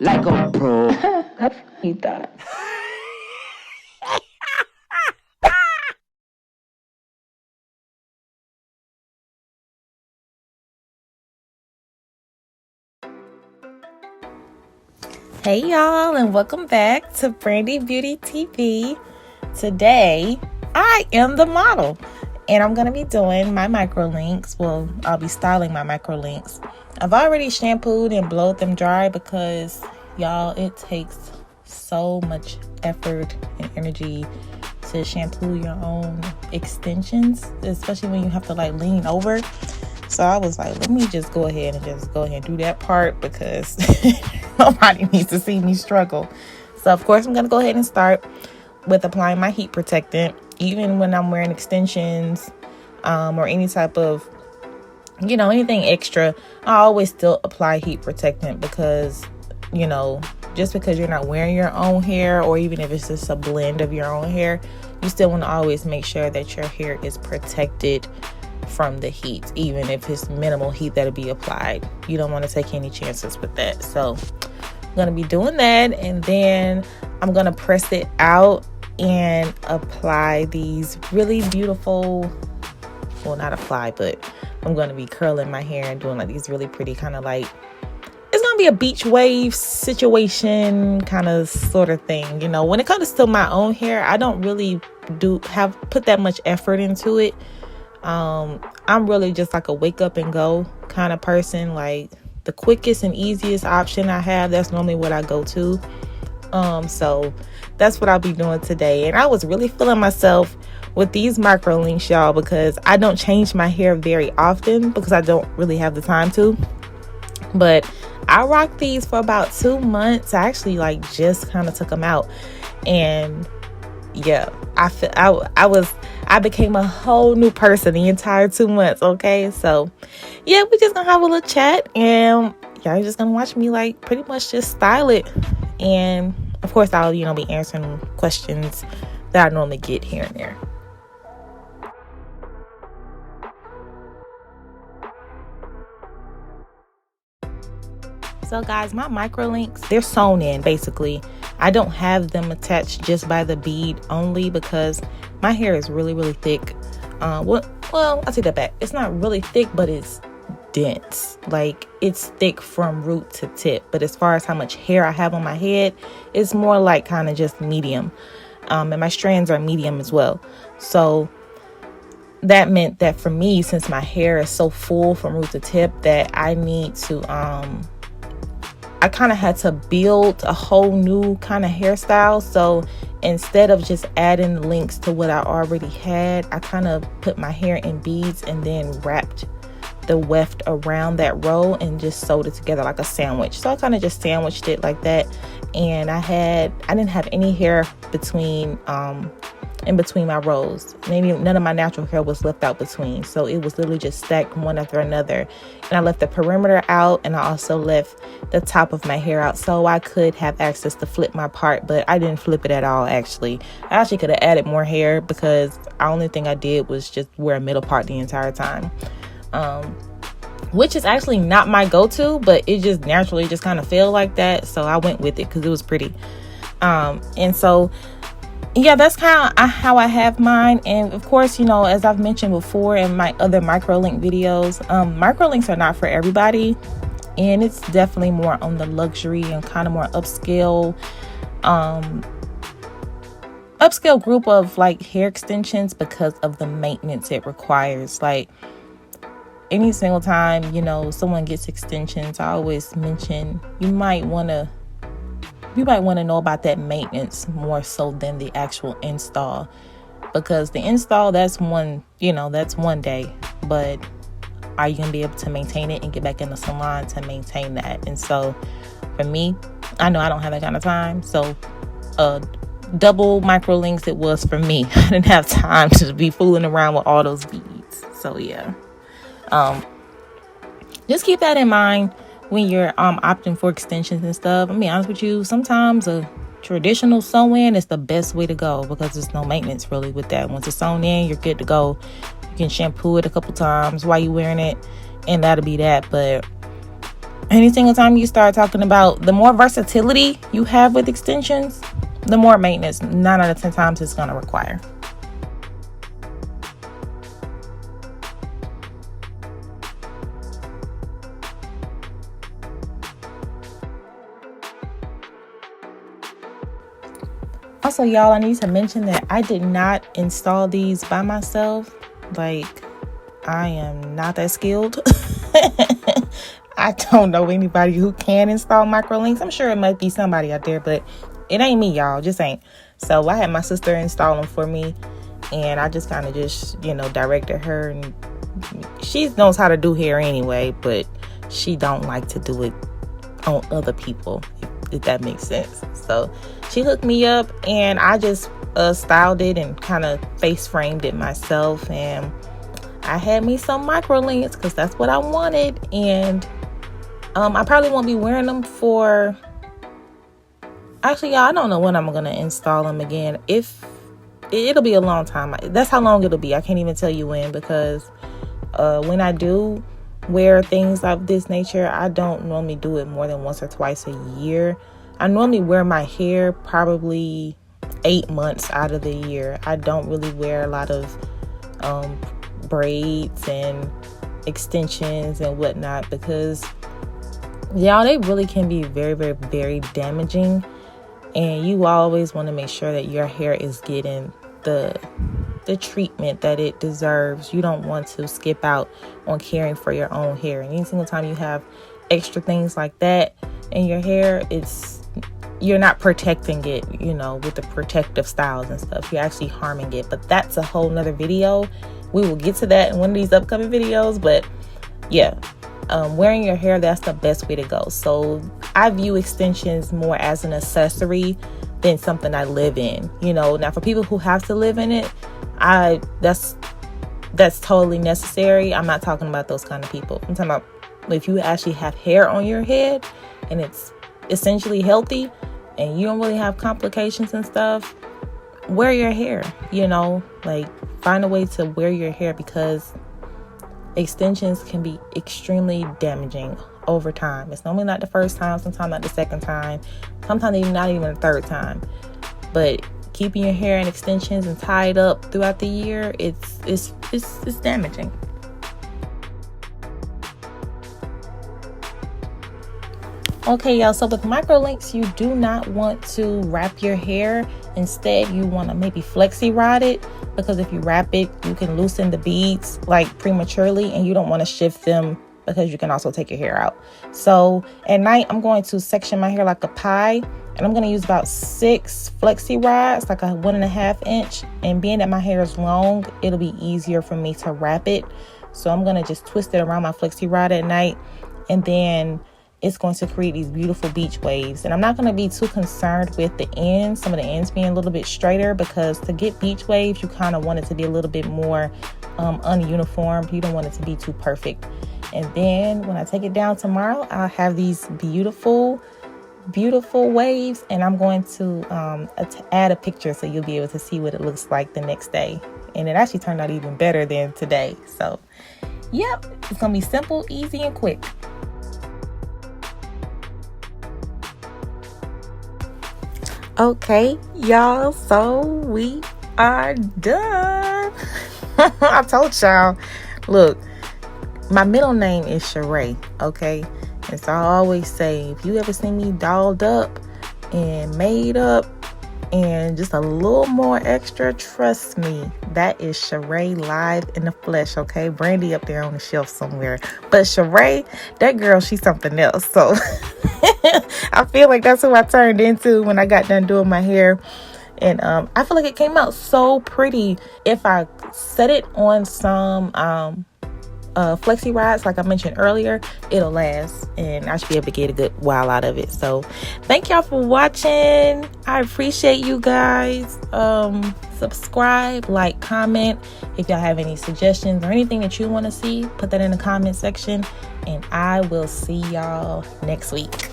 like a pro. He thought. Hey y'all, and welcome back to Brandi Beauty TV. Today, I am the model, and I'm going to be doing my microlinks. Well, I'll be styling my microlinks. I've already shampooed and blowed them dry because, y'all, it takes so much effort and energy to shampoo your own extensions, especially when you have to like lean over. So I was like, let me just go ahead and do that part because nobody needs to see me struggle. So of course I'm going to go ahead and start with applying my heat protectant. Even when I'm wearing extensions or any type of, anything extra, I always still apply heat protectant because, just because you're not wearing your own hair, or even if it's just a blend of your own hair, you still want to always make sure that your hair is protected from the heat, even if it's minimal heat that'll be applied. You don't want to take any chances with that. So I'm going to be doing that, and then I'm going to press it out and apply these really beautiful, well, not apply, but I'm going to be curling my hair and doing like these really pretty kind of like, it's going to be a beach wave situation kind of sort of thing. When it comes to my own hair, I don't really put that much effort into it. I'm really just like a wake up and go kind of person. Like the quickest and easiest option I have, that's normally what I go to. So that's what I'll be doing today. And I was really feeling myself with these microlinks, y'all, because I don't change my hair very often because I don't really have the time to. But I rocked these for about 2 months. I actually just kind of took them out, and yeah, I became a whole new person the entire 2 months. Okay, so yeah, we're just gonna have a little chat, and y'all just gonna watch me pretty much just style it. And of course I'll be answering questions that I normally get here and there. So guys, my microlinks, they're sewn in basically. I don't have them attached just by the bead only because my hair is really, really thick. Well, I'll take that back. It's not really thick, but it's dense. It's thick from root to tip. But as far as how much hair I have on my head, it's more like kind of just medium. And my strands are medium as well. So that meant that for me, since my hair is so full from root to tip, that I need to I kind of had to build a whole new kind of hairstyle. So instead of just adding links to what I already had, I kind of put my hair in beads and then wrapped the weft around that row and just sewed it together like a sandwich. So I kind of just sandwiched it like that. And I didn't have any hair in between my rows. Maybe none of my natural hair was left out between. So it was literally just stacked one after another. And I left the perimeter out, and I also left the top of my hair out so I could have access to flip my part, but I didn't flip it at all actually. I actually could have added more hair because the only thing I did was just wear a middle part the entire time. Which is actually not my go-to, but it just naturally just kind of felt like that. So I went with it because it was pretty. And so yeah, that's kind of how I have mine. And of course, as I've mentioned before in my other microlink videos, microlinks are not for everybody. And it's definitely more on the luxury and kind of more upscale group of hair extensions because of the maintenance it requires. Any single time, someone gets extensions, I always mention you might want to know about that maintenance more so than the actual install, because the install, that's one day, but are you gonna be able to maintain it and get back in the salon to maintain that? And so for me, I know I don't have that kind of time, so double microlinks it was for me. I didn't have time to be fooling around with all those beads. So yeah, just keep that in mind when you're opting for extensions and stuff. I'll be honest with you, sometimes a traditional sew-in is the best way to go because there's no maintenance really with that. Once it's sewn in, you're good to go. You can shampoo it a couple times while you're wearing it, and that'll be that. But any single time you start talking about the more versatility you have with extensions, the more maintenance 9 out of 10 times it's going to require. Also, y'all, I need to mention that I did not install these by myself. Like, I am not that skilled. I don't know anybody who can install Microlinks. I'm sure it might be somebody out there, but it ain't me, y'all. Just ain't. So I had my sister install them for me, and I just kind of directed her. And she knows how to do hair anyway, but she don't like to do it on other people, if that makes sense. So she hooked me up, and I just styled it and kind of face framed it myself. And I had me some Microlinks because that's what I wanted. And I probably won't be wearing them for... Actually, y'all, I don't know when I'm going to install them again. It'll be a long time. That's how long it'll be. I can't even tell you when, because when I do wear things of this nature, I don't normally do it more than once or twice a year. I normally wear my hair probably 8 months out of the year. I don't really wear a lot of braids and extensions and whatnot, because y'all, they really can be very, very, very damaging. And you always want to make sure that your hair is getting the treatment that it deserves. You don't want to skip out on caring for your own hair. And any single time you have extra things like that in your hair, you're not protecting it, with the protective styles and stuff. You're actually harming it. But that's a whole nother video. We will get to that in one of these upcoming videos. But yeah, wearing your hair, that's the best way to go. So I view extensions more as an accessory than something I live in. Now for people who have to live in it, that's totally necessary. I'm not talking about those kind of people. I'm talking about if you actually have hair on your head and it's essentially healthy and you don't really have complications and stuff, wear your hair. Find a way to wear your hair, because extensions can be extremely damaging over time. It's normally not the first time, sometimes not the second time, sometimes even not even the third time. But keeping your hair in extensions and tied up throughout the year, it's damaging. Okay, y'all, so with Microlinks, you do not want to wrap your hair. Instead, you want to maybe flexi rod it, because if you wrap it, you can loosen the beads prematurely, and you don't want to shift them, because you can also take your hair out. So at night, I'm going to section my hair like a pie, and I'm going to use about 6 flexi rods, like a 1.5 inch. And being that my hair is long, it'll be easier for me to wrap it. So I'm going to just twist it around my flexi rod at night, and then it's going to create these beautiful beach waves. And I'm not going to be too concerned with the ends, some of the ends being a little bit straighter, because to get beach waves, you kind of want it to be a little bit more ununiform. You don't want it to be too perfect. And then when I take it down tomorrow, I'll have these beautiful, beautiful waves, and I'm going to add a picture so you'll be able to see what it looks like the next day. And it actually turned out even better than today. So, yep, it's going to be simple, easy, and quick. Okay, y'all, so we are done. I told y'all, look, my middle name is Sheree, okay? And so I always say, if you ever see me dolled up and made up and just a little more extra, trust me, that is Sheree live in the flesh, okay? Brandi up there on the shelf somewhere. But Sheree, that girl, she's something else. So I feel like that's who I turned into when I got done doing my hair. And I feel like it came out so pretty. If I set it on some flexi rods, like I mentioned earlier, it'll last, and I should be able to get a good while out of it. So thank y'all for watching. I appreciate you guys. Subscribe, like, comment. If y'all have any suggestions or anything that you want to see, put that in the comment section, and I will see y'all next week.